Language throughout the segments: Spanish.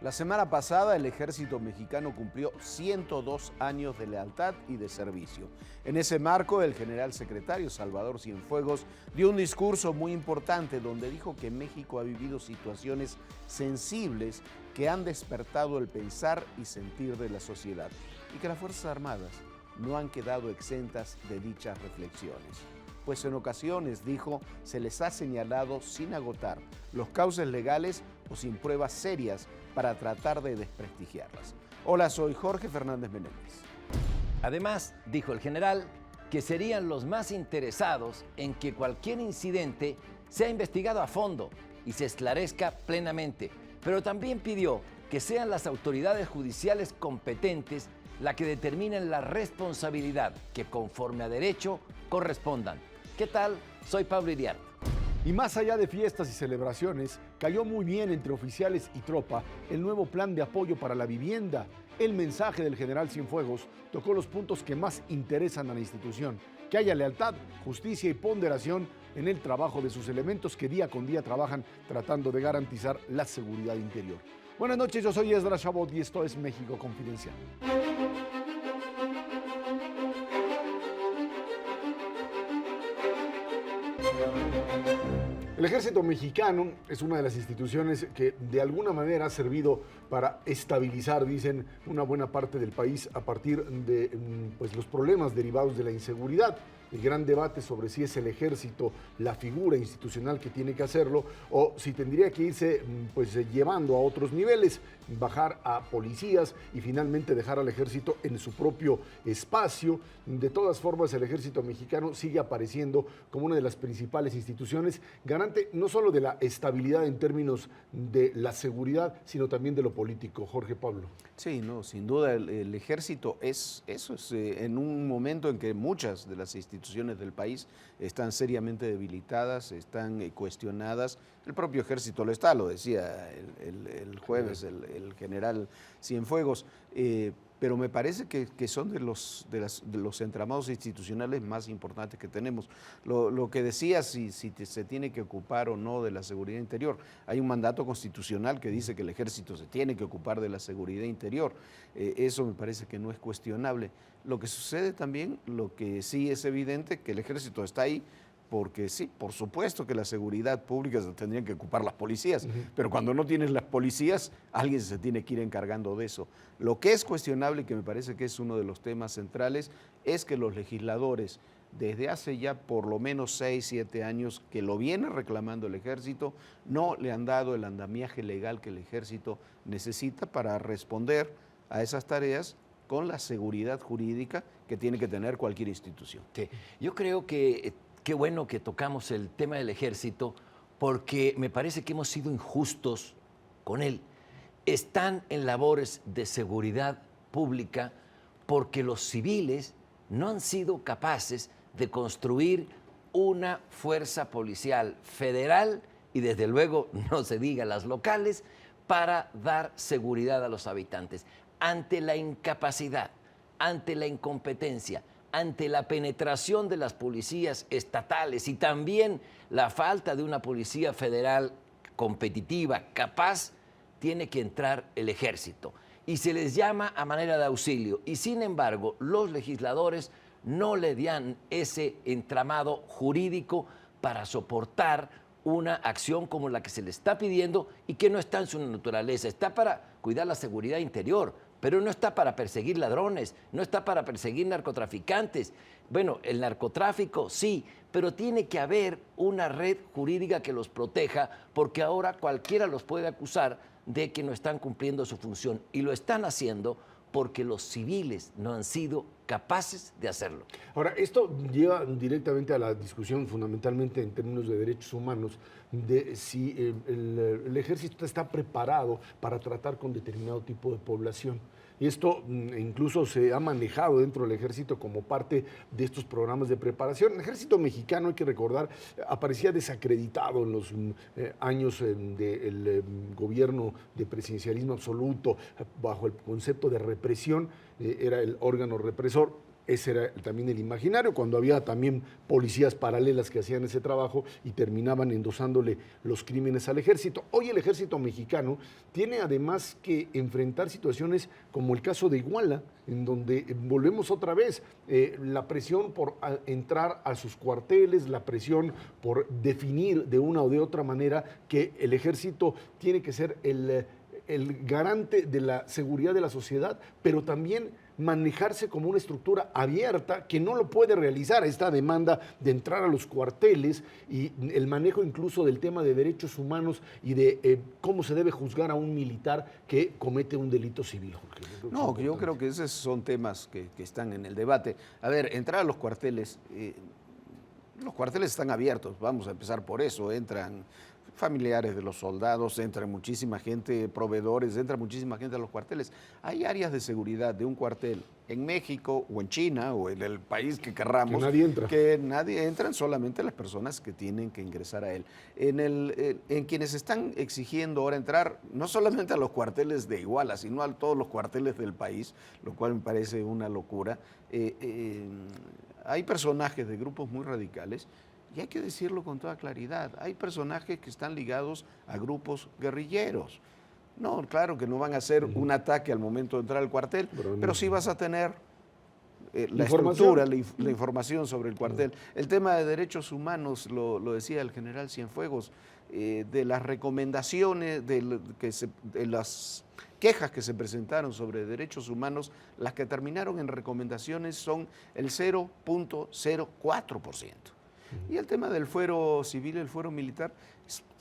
La semana pasada el ejército mexicano cumplió 102 años de lealtad y de servicio. En ese marco, el general secretario Salvador Cienfuegos dio un discurso muy importante donde dijo que México ha vivido situaciones sensibles que han despertado el pensar y sentir de la sociedad y que las Fuerzas Armadas no han quedado exentas de dichas reflexiones. Pues en ocasiones, dijo, se les ha señalado sin agotar los cauces legales o sin pruebas serias para tratar de desprestigiarlas. Hola, soy Jorge Fernández Menéndez. Además, dijo el general, que serían los más interesados en que cualquier incidente sea investigado a fondo y se esclarezca plenamente, pero también pidió que sean las autoridades judiciales competentes las que determinen la responsabilidad que conforme a derecho correspondan. ¿Qué tal? Soy Pablo Iriart. Y más allá de fiestas y celebraciones, cayó muy bien entre oficiales y tropa el nuevo plan de apoyo para la vivienda. El mensaje del general Cienfuegos tocó los puntos que más interesan a la institución: que haya lealtad, justicia y ponderación en el trabajo de sus elementos que día con día trabajan tratando de garantizar la seguridad interior. Buenas noches, yo soy Esdras Chabot y esto es México Confidencial. El ejército mexicano es una de las instituciones que de alguna manera ha servido para estabilizar, dicen, una buena parte del país a partir de los problemas derivados de la inseguridad. El gran debate sobre si es el ejército la figura institucional que tiene que hacerlo o si tendría que irse llevando a otros niveles, bajar a policías y finalmente dejar al ejército en su propio espacio. De todas formas, el ejército mexicano sigue apareciendo como una de las principales instituciones, garante no solo de la estabilidad en términos de la seguridad, sino también de lo político. Jorge Pablo. Sí, no, sin duda el ejército es en un momento en que muchas de las instituciones del país están seriamente debilitadas, están cuestionadas. El propio ejército lo está, lo decía el jueves el general Cienfuegos, pero me parece que son de los entramados institucionales más importantes que tenemos. Lo que decía, si se tiene que ocupar o no de la seguridad interior, hay un mandato constitucional que dice que el ejército se tiene que ocupar de la seguridad interior. Eso me parece que no es cuestionable. Lo que sucede también, lo que sí es evidente, que el ejército está ahí, porque sí, por supuesto que la seguridad pública se tendrían que ocupar las policías, pero cuando no tienes las policías, alguien se tiene que ir encargando de eso. Lo que es cuestionable, y que me parece que es uno de los temas centrales, es que los legisladores, desde hace ya por lo menos 6, 7 años que lo viene reclamando el ejército, no le han dado el andamiaje legal que el ejército necesita para responder a esas tareas con la seguridad jurídica que tiene que tener cualquier institución. Sí. Yo creo que qué bueno que tocamos el tema del ejército, porque me parece que hemos sido injustos con él. Están en labores de seguridad pública porque los civiles no han sido capaces de construir una fuerza policial federal y desde luego, no se diga las locales, para dar seguridad a los habitantes. Ante la incapacidad, ante la incompetencia, ante la penetración de las policías estatales y también la falta de una policía federal competitiva, capaz, tiene que entrar el ejército. Y se les llama a manera de auxilio. Y sin embargo, los legisladores no le dan ese entramado jurídico para soportar una acción como la que se le está pidiendo y que no está en su naturaleza. Está para cuidar la seguridad interior, pero no está para perseguir ladrones, no está para perseguir narcotraficantes. Bueno, el narcotráfico sí, pero tiene que haber una red jurídica que los proteja, porque ahora cualquiera los puede acusar de que no están cumpliendo su función, y lo están haciendo porque los civiles no han sido capaces de hacerlo. Ahora, esto lleva directamente a la discusión, fundamentalmente en términos de derechos humanos, de si el ejército está preparado para tratar con determinado tipo de población. Y esto incluso se ha manejado dentro del ejército como parte de estos programas de preparación. El ejército mexicano, hay que recordar, aparecía desacreditado en los años del gobierno de presidencialismo absoluto, bajo el concepto de represión, era el órgano represor. Ese era también el imaginario, cuando había también policías paralelas que hacían ese trabajo y terminaban endosándole los crímenes al ejército. Hoy el ejército mexicano tiene además que enfrentar situaciones como el caso de Iguala, en donde volvemos otra vez, la presión por entrar a sus cuarteles, la presión por definir de una o de otra manera que el ejército tiene que ser el garante de la seguridad de la sociedad, pero también manejarse como una estructura abierta que no lo puede realizar esta demanda de entrar a los cuarteles y el manejo incluso del tema de derechos humanos y de cómo se debe juzgar a un militar que comete un delito civil. Jorge. No, yo creo que esos son temas que están en el debate. A ver, entrar a los cuarteles están abiertos, vamos a empezar por eso, entran familiares de los soldados, entra muchísima gente, proveedores, entra muchísima gente a los cuarteles. Hay áreas de seguridad de un cuartel en México o en China o en el país que querramos. Que nadie entra, solamente las personas que tienen que ingresar a él. En quienes están exigiendo ahora entrar, no solamente a los cuarteles de Iguala, sino a todos los cuarteles del país, lo cual me parece una locura. Hay personajes de grupos muy radicales. Y hay que decirlo con toda claridad, hay personajes que están ligados a grupos guerrilleros. No, claro que no van a hacer un ataque al momento de entrar al cuartel, pero sí vas a tener la estructura, la información sobre el cuartel. El tema de derechos humanos, lo decía el general Cienfuegos, de las recomendaciones, de las quejas que se presentaron sobre derechos humanos, las que terminaron en recomendaciones son el 0.04%. Y el tema del fuero civil, el fuero militar,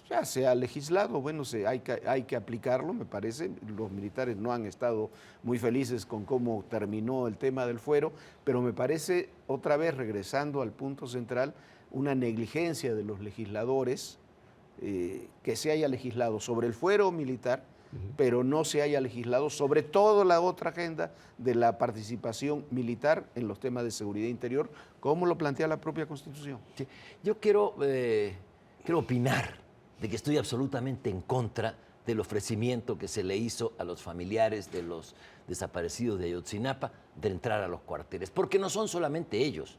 ya se ha legislado, bueno, hay que aplicarlo, me parece. Los militares no han estado muy felices con cómo terminó el tema del fuero, pero me parece, otra vez regresando al punto central, una negligencia de los legisladores, que se haya legislado sobre el fuero militar, pero no se haya legislado sobre toda la otra agenda de la participación militar en los temas de seguridad interior, como lo plantea la propia Constitución. Sí. Yo quiero opinar de que estoy absolutamente en contra del ofrecimiento que se le hizo a los familiares de los desaparecidos de Ayotzinapa de entrar a los cuarteles, porque no son solamente ellos,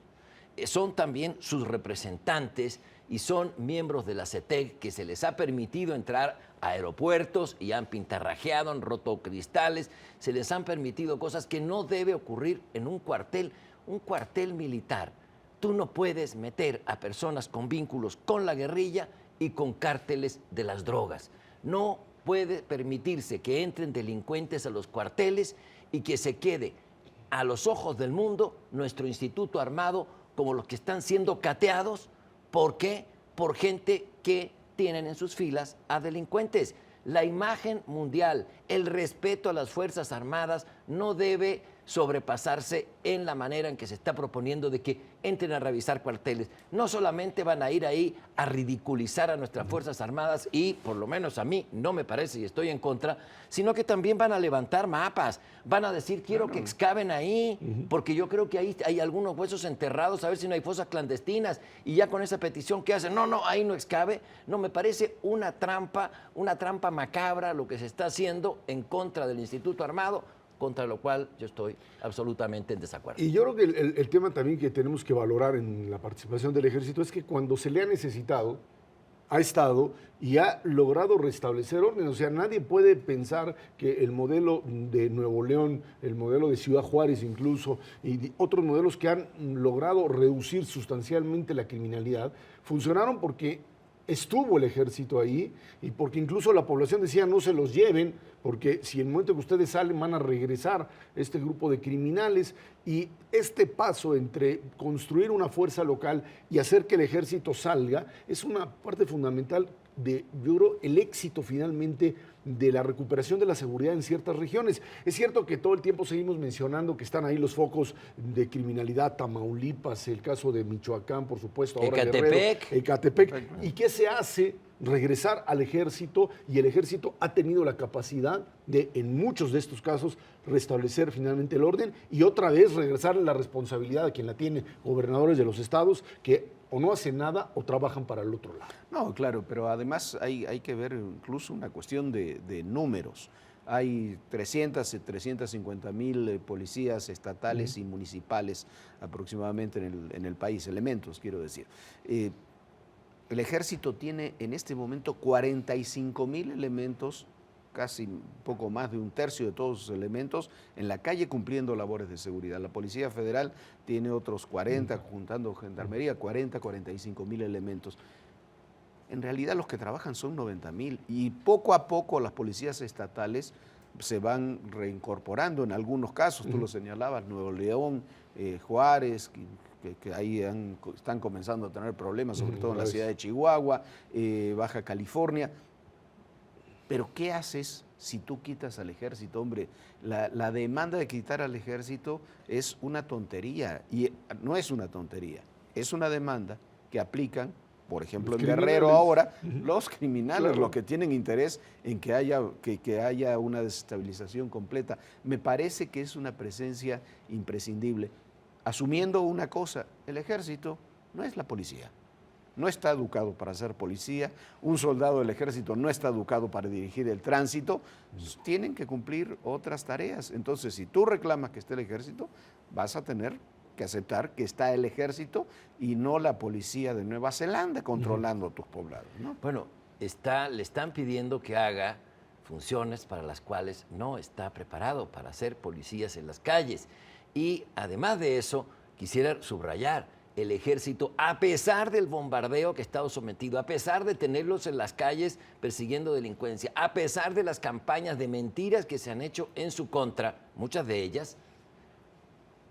son también sus representantes y son miembros de la CETEG que se les ha permitido entrar a aeropuertos y han pintarrajeado, han roto cristales, se les han permitido cosas que no debe ocurrir en un cuartel militar. Tú no puedes meter a personas con vínculos con la guerrilla y con cárteles de las drogas. No puede permitirse que entren delincuentes a los cuarteles y que se quede a los ojos del mundo nuestro instituto armado como los que están siendo cateados. ¿Por qué? Por gente que tienen en sus filas a delincuentes. La imagen mundial, el respeto a las Fuerzas Armadas no debe sobrepasarse en la manera en que se está proponiendo de que entren a revisar cuarteles. No solamente van a ir ahí a ridiculizar a nuestras Fuerzas Armadas y, por lo menos a mí, no me parece y estoy en contra, sino que también van a levantar mapas, van a decir quiero que excaven ahí, porque yo creo que ahí hay algunos huesos enterrados, a ver si no hay fosas clandestinas, y ya con esa petición que hacen, no, ahí no excave. No, me parece una trampa macabra lo que se está haciendo en contra del Instituto Armado, contra lo cual yo estoy absolutamente en desacuerdo. Y yo creo que el tema también que tenemos que valorar en la participación del ejército es que cuando se le ha necesitado, ha estado y ha logrado restablecer orden. O sea, nadie puede pensar que el modelo de Nuevo León, el modelo de Ciudad Juárez incluso, y otros modelos que han logrado reducir sustancialmente la criminalidad, funcionaron porque estuvo el ejército ahí y porque incluso la población decía no se los lleven, porque si en el momento que ustedes salen van a regresar este grupo de criminales. Y este paso entre construir una fuerza local y hacer que el ejército salga es una parte fundamental de, yo creo, el éxito finalmente de la recuperación de la seguridad en ciertas regiones. Es cierto que todo el tiempo seguimos mencionando que están ahí los focos de criminalidad, Tamaulipas, el caso de Michoacán, por supuesto, ahora Ecatepec. ¿Y qué se hace? Regresar al ejército, y el ejército ha tenido la capacidad de, en muchos de estos casos, restablecer finalmente el orden y otra vez regresar la responsabilidad a quien la tiene, gobernadores de los estados que o no hacen nada o trabajan para el otro lado. No, claro, pero además hay que ver incluso una cuestión de números. hay 350.000 policías estatales y municipales aproximadamente en el país, elementos, quiero decir. El ejército tiene en este momento 45.000 elementos, casi un poco más de un tercio de todos sus elementos, en la calle cumpliendo labores de seguridad. La Policía Federal tiene otros 40, juntando Gendarmería, 45.000 elementos. En realidad los que trabajan son 90.000 y poco a poco las policías estatales se van reincorporando en algunos casos, tú lo señalabas, Nuevo León, Juárez, que ahí están comenzando a tener problemas, sobre todo en la ciudad de Chihuahua, Baja California. Pero ¿qué haces si tú quitas al ejército? Hombre, la demanda de quitar al ejército es una tontería, y no es una tontería, es una demanda que aplican, por ejemplo, en Guerrero ahora, los criminales, los que tienen interés en que haya una desestabilización completa. Me parece que es una presencia imprescindible, asumiendo una cosa: el ejército no es la policía. No está educado para ser policía, un soldado del ejército no está educado para dirigir el tránsito, tienen que cumplir otras tareas. Entonces, si tú reclamas que esté el ejército, vas a tener que aceptar que está el ejército y no la policía de Nueva Zelanda controlando tus poblados, ¿no? Bueno, le están pidiendo que haga funciones para las cuales no está preparado para ser policías en las calles. Y además de eso, quisiera subrayar: el ejército, a pesar del bombardeo que ha estado sometido, a pesar de tenerlos en las calles persiguiendo delincuencia, a pesar de las campañas de mentiras que se han hecho en su contra, muchas de ellas,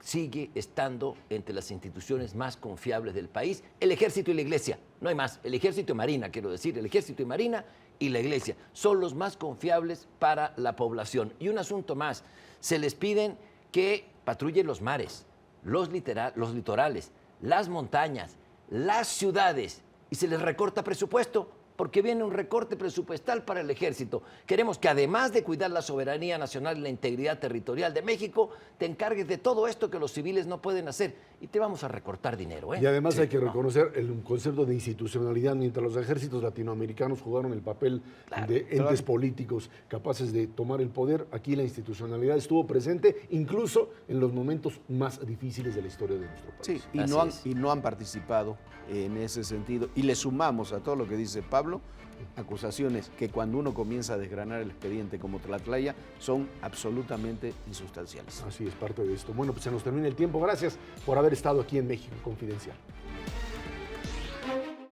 sigue estando entre las instituciones más confiables del país, el ejército y la iglesia, no hay más, el ejército y Marina, quiero decir, el ejército y Marina y la iglesia son los más confiables para la población. Y un asunto más, se les piden que patrullen los mares, los litorales, las montañas, las ciudades, y se les recorta presupuesto, porque viene un recorte presupuestal para el ejército. Queremos que, además de cuidar la soberanía nacional y la integridad territorial de México, te encargues de todo esto que los civiles no pueden hacer, y te vamos a recortar dinero, ¿eh? Y además hay que reconocer el concepto de institucionalidad. Mientras los ejércitos latinoamericanos jugaron el papel de entes políticos capaces de tomar el poder, aquí la institucionalidad estuvo presente incluso en los momentos más difíciles de la historia de nuestro país. Sí, y no han participado en ese sentido. Y le sumamos a todo lo que dice Pablo acusaciones que, cuando uno comienza a desgranar el expediente como Tlatlaya, son absolutamente insustanciales. Así es, parte de esto. Bueno, pues se nos termina el tiempo. Gracias por haber estado aquí en México Confidencial.